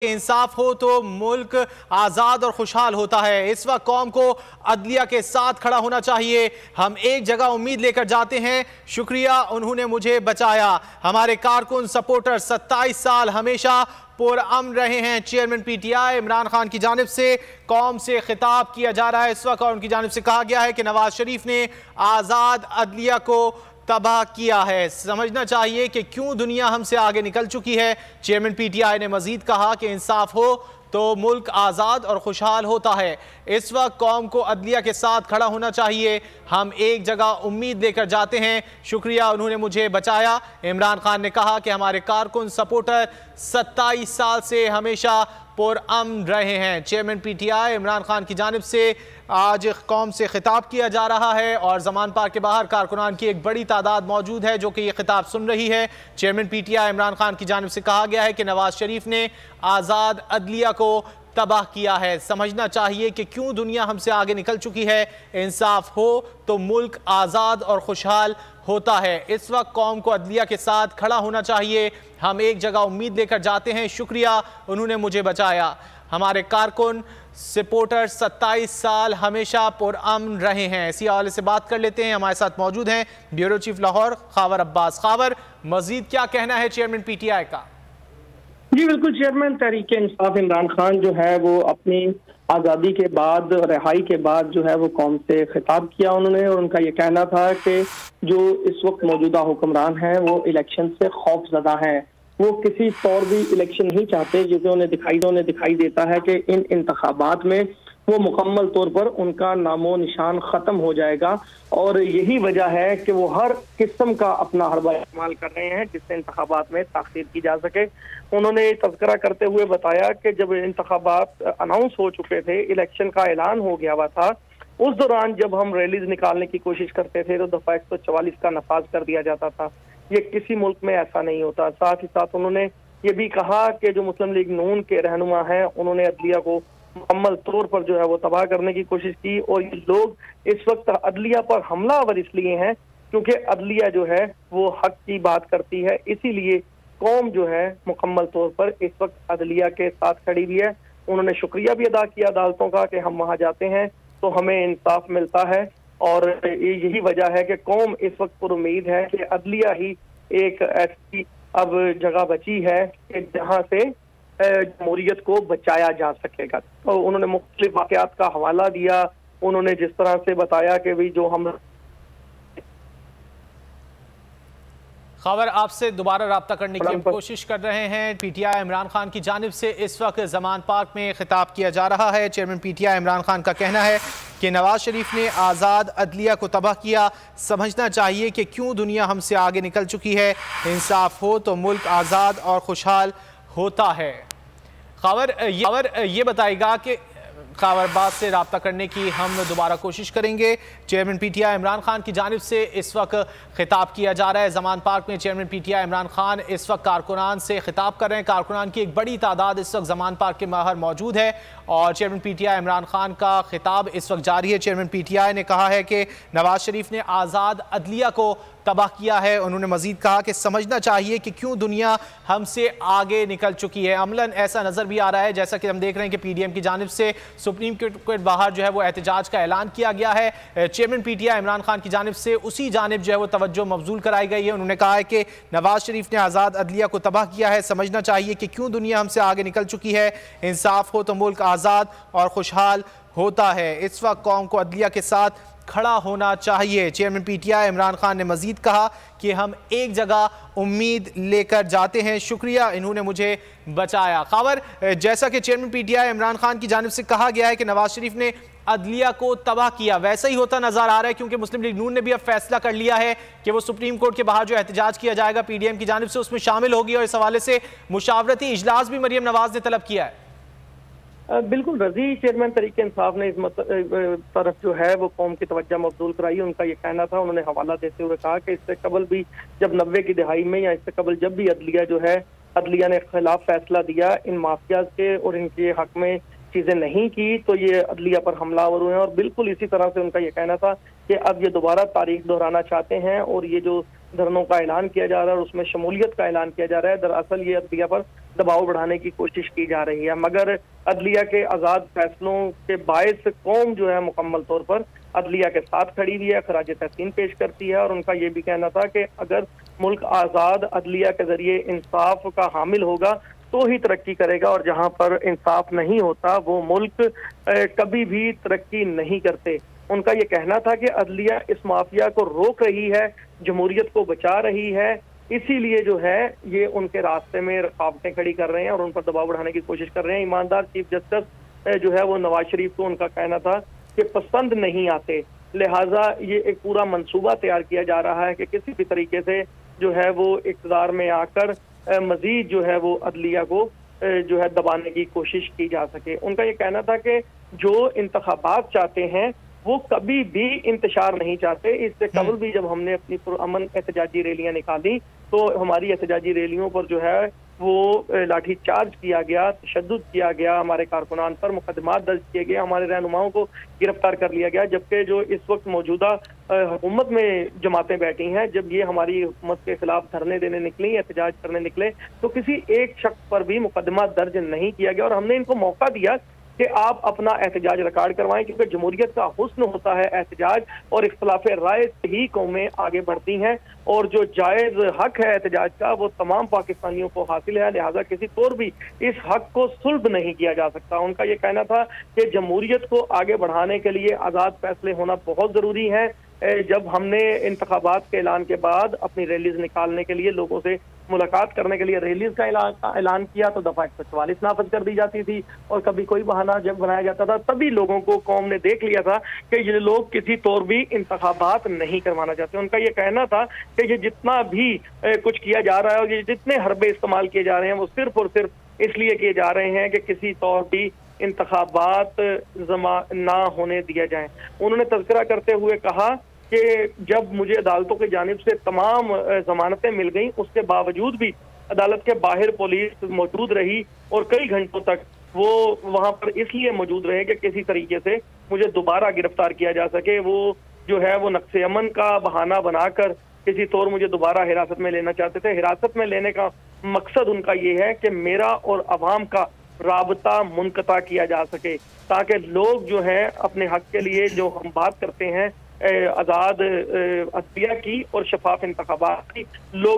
इंसाफ हो तो मुल्क आज़ाद और खुशहाल होता है। इस वक्त कौम को अदलिया के साथ खड़ा होना चाहिए। हम एक जगह उम्मीद लेकर जाते हैं, शुक्रिया उन्होंने मुझे बचाया। हमारे कारकुन सपोर्टर 27 साल हमेशा पुरअमन रहे हैं। चेयरमैन पीटीआई इमरान खान की जानिब से कौम से खिताब किया जा रहा है इस वक्त, और उनकी जानिब से कहा गया है कि नवाज शरीफ ने आज़ाद अदलिया को तबाह किया है। समझना चाहिए कि क्यों दुनिया हमसे आगे निकल चुकी है। चेयरमैन पीटीआई ने मजीद कहा कि इंसाफ हो तो मुल्क आज़ाद और खुशहाल होता है। इस वक्त कौम को अदलिया के साथ खड़ा होना चाहिए। हम एक जगह उम्मीद लेकर जाते हैं, शुक्रिया उन्होंने मुझे बचाया। इमरान खान ने कहा कि हमारे कारकुन सपोर्टर 27 साल से हमेशा पुरअमन रहे हैं। चेयरमैन पीटीआई इमरान खान की जानिब से आज कौम से खिताब किया जा रहा है और जमान पार्क के बाहर कारकुनान की एक बड़ी तादाद मौजूद है जो कि ये खिताब सुन रही है। चेयरमैन पीटीआई इमरान खान की जानिब से कहा गया है कि नवाज शरीफ ने आज़ाद अदलिया को तबाह किया है। समझना चाहिए कि क्यों दुनिया हमसे आगे निकल चुकी है। इंसाफ हो तो मुल्क आज़ाद और खुशहाल होता है। इस वक्त कौम को अदलिया के साथ खड़ा होना चाहिए। हम एक जगह उम्मीद लेकर जाते हैं, शुक्रिया उन्होंने मुझे बचाया। हमारे कारकुन सपोर्टर 27 साल हमेशा पुरअमन रहे हैं। इसी हवाले से बात कर लेते हैं। हमारे साथ मौजूद हैं ब्यूरो चीफ लाहौर खावर अब्बास। खावर, मजीद क्या कहना है चेयरमैन पीटीआई का? जी बिल्कुल, चेयरमैन तहरीक इंसाफ इमरान खान जो है वो अपनी आज़ादी के बाद, रिहाई के बाद जो है वो कौम से खिताब किया उन्होंने, और उनका ये कहना था कि जो इस वक्त मौजूदा हुक्मरान हैं वो इलेक्शन से खौफजदा हैं। वो किसी तौर भी इलेक्शन नहीं चाहते, क्योंकि उन्हें दिखाई देता है कि इन इंतखाबात में वो मुकम्मल तौर पर उनका नामो निशान खत्म हो जाएगा, और यही वजह है कि वो हर किस्म का अपना हरबा इस्तेमाल कर रहे हैं जिससे इंतखाबात में ताख़ीर की जा सके। उन्होंने तज़किरा करते हुए बताया कि जब इंतखाबात अनाउंस हो चुके थे, इलेक्शन का ऐलान हो गया हुआ था, उस दौरान जब हम रैलीज निकालने की कोशिश करते थे तो दफा 144 का नफाज कर दिया जाता था। ये किसी मुल्क में ऐसा नहीं होता। साथ ही साथ उन्होंने ये भी कहा कि जो मुस्लिम लीग नून के रहनुमा हैं उन्होंने अदलिया को मुकम्मल तौर पर जो है वो तबाह करने की कोशिश की, और ये लोग इस वक्त अदलिया पर हमलावर इसलिए हैं क्योंकि अदलिया जो है वो हक की बात करती है। इसीलिए कौम जो है मुकम्मल तौर पर इस वक्त अदलिया के साथ खड़ी हुई है। उन्होंने शुक्रिया भी अदा किया अदालतों का कि हम वहाँ जाते हैं तो हमें इंसाफ मिलता है, और यही वजह है कि कौम इस वक्त पर उम्मीद है कि अदलिया ही एक ऐसी अब जगह बची है कि जहाँ से जमहूरियत को बचाया जा सकेगा। तो उन्होंने मुख्तलिफ वाक़यात का हवाला दिया। उन्होंने जिस तरह से बताया कि भाई जो हम खबर आपसे दोबारा रब्ता करने की हम कोशिश कर रहे हैं। पीटीआई इमरान खान की जानिब से इस वक्त जमान पार्क में खिताब किया जा रहा है। चेयरमैन पीटीआई इमरान खान का कहना है कि नवाज शरीफ ने आज़ाद अदलिया को तबाह किया। समझना चाहिए कि क्यों दुनिया हमसे आगे निकल चुकी है। इंसाफ हो तो मुल्क आज़ाद और खुशहाल होता है। खबर ये बताएगा कि खबरबाज से रब्ता करने की हम दोबारा कोशिश करेंगे। चेयरमैन पीटीआई इमरान खान की जानिब से इस वक्त खिताब किया जा रहा है जमान पार्क में। चेयरमैन पीटीआई इमरान खान इस वक्त कारकुनान से खिताब कर रहे हैं। कारकुनान की एक बड़ी तादाद इस वक्त जमान पार्क के बाहर मौजूद है और चेयरमैन पीटीआई इमरान खान का खिताब इस वक्त जारी है। चेयरमैन पीटीआई ने कहा है कि नवाज शरीफ ने आज़ाद अदलिया को तबाह किया है। उन्होंने मजीद कहा कि समझना चाहिए कि क्यों दुनिया हमसे आगे निकल चुकी है। अमलन ऐसा नजर भी आ रहा है, जैसा कि हम देख रहे हैं कि पीडीएम की जानिब से सुप्रीम कोर्ट के बाहर जो है वो एहतजाज का ऐलान किया गया है। चेयरमैन पीटीआई इमरान खान की जानिब से उसी जानिब जो है वो तवज्जो मबजूल कराई गई है। उन्होंने कहा है कि नवाज शरीफ ने आज़ाद अदलिया को तबाह किया है। समझना चाहिए कि क्यों दुनिया हमसे आगे निकल चुकी है। इंसाफ हो तो मुल्क आज़ाद और खुशहाल होता है। इस वक्त कौम को अदलिया के साथ खड़ा होना चाहिए। चेयरमैन पीटीआई इमरान खान ने मजीद कहा कि हम एक जगह उम्मीद लेकर जाते हैं, शुक्रिया इन्होंने मुझे बचाया। खबर, जैसा कि चेयरमैन पीटीआई इमरान खान की जानिब से कहा गया है कि नवाज शरीफ ने अदलिया को तबाह किया, वैसा ही होता नजर आ रहा है, क्योंकि मुस्लिम लीग नून ने भी अब फैसला कर लिया है कि वो सुप्रीम कोर्ट के बाहर जो एहतजाज किया जाएगा पीडीएम की जानिब से उसमें शामिल होगी, और इस हवाले से मुशावरती इजलास भी मरियम नवाज ने तलब किया है। बिल्कुल रजी, चेयरमैन तहरीक इंसाफ ने इस तरफ जो है वो कौम की तवज्जो मबजूल कराई। उनका ये कहना था, उन्होंने हवाला देते हुए कहा कि इससे कबल भी जब 90 की दहाई में या इससे कबल जब भी अदलिया जो है अदलिया ने खिलाफ फैसला दिया इन माफियाज के और इनके हक में चीजें नहीं की तो ये अदलिया पर हमलावर हुए हैं। और बिल्कुल इसी तरह से उनका ये कहना था कि अब ये दोबारा तारीख दोहराना चाहते हैं और ये जो धरनों का ऐलान किया जा रहा है और उसमें शमूलियत का ऐलान किया जा रहा है, दरअसल ये अदलिया पर दबाव बढ़ाने की कोशिश की जा रही है। मगर अदलिया के आज़ाद फैसलों के बायस कौम जो है मुकम्मल तौर पर अदलिया के साथ खड़ी हुई है, खराज तहसीन पेश करती है। और उनका ये भी कहना था कि अगर मुल्क आज़ाद अदलिया के जरिए इंसाफ का हामिल होगा तो ही तरक्की करेगा, और जहां पर इंसाफ नहीं होता वो मुल्क कभी भी तरक्की नहीं करते। उनका ये कहना था कि अदलिया इस माफिया को रोक रही है, जमहूरियत को बचा रही है, इसीलिए जो है ये उनके रास्ते में रुकावटें खड़ी कर रहे हैं और उन पर दबाव बढ़ाने की कोशिश कर रहे हैं। ईमानदार चीफ जस्टिस जो है वो नवाज शरीफ को उनका कहना था कि पसंद नहीं आते, लिहाजा ये एक पूरा मंसूबा तैयार किया जा रहा है कि किसी भी तरीके से जो है वो इक़्तिदार में आकर मजीद जो है वो अदलिया को जो है दबाने की कोशिश की जा सके। उनका ये कहना था कि जो इंतखाबात चाहते हैं वो कभी भी इंतशार नहीं चाहते। इससे कबल भी जब हमने अपनी पुरअमन एहतजाजी रैलियां निकाली तो हमारी एहतजाजी रैलियों पर जो है वो लाठी चार्ज किया गया, तशद्दुद किया गया, हमारे कारकुनान पर मुकदमात दर्ज किए गए, हमारे रहनुमाओं को गिरफ्तार कर लिया गया। जबकि जो इस वक्त मौजूदा हुकूमत में जमातें बैठी हैं, जब ये हमारी हुकूमत के खिलाफ धरने देने निकली, एहतजाज करने निकले, तो किसी एक शख्स पर भी मुकदमा दर्ज नहीं किया गया। और हमने इनको मौका दिया कि आप अपना एहतजाज रिकॉर्ड करवाएं, क्योंकि जमहूरियत का हुस्न होता है एहतजाज, और इख्तलाफ राय से ही कौमें आगे बढ़ती हैं। और जो जायज़ हक है एहतजाज का वो तमाम पाकिस्तानियों को हासिल है, लिहाजा किसी तौर भी इस हक को सुल्ब नहीं किया जा सकता। उनका ये कहना था कि जमहूरियत को आगे बढ़ाने के लिए आज़ाद फैसले होना बहुत ज़रूरी है। जब हमने इंतखाबात के ऐलान के बाद अपनी रैलीज निकालने के लिए, लोगों से मुलाकात करने के लिए रैलीज का ऐलान किया तो दफा 144 नाफज कर दी जाती थी, और कभी कोई बहाना जब बनाया जाता था तभी लोगों को कौम ने देख लिया था कि ये लोग किसी तौर भी इंतखाबात नहीं करवाना चाहते। उनका ये कहना था कि ये जितना भी कुछ किया जा रहा है और ये जितने हरबे इस्तेमाल किए जा रहे हैं वो सिर्फ और सिर्फ इसलिए किए जा रहे हैं कि किसी तौर भी इंतखाबात जमा ना होने दिया जाए। उन्होंने तज़किरा करते हुए कहा कि जब मुझे अदालतों की जानिब से तमाम जमानतें मिल गई, उसके बावजूद भी अदालत के बाहर पुलिस मौजूद रही और कई घंटों तक वो वहां पर इसलिए मौजूद रहे कि किसी तरीके से मुझे दोबारा गिरफ्तार किया जा सके। वो जो है वो नक्शे अमन का बहाना बनाकर किसी तौर मुझे दोबारा हिरासत में लेना चाहते थे। हिरासत में लेने का मकसद उनका ये है कि मेरा और अवाम का राबता मुनक़ता किया जा सके, ताकि लोग जो है अपने हक के लिए जो हम बात करते हैं आज़ाद अदलिया की और शफाफ इंतखाबात की, लोग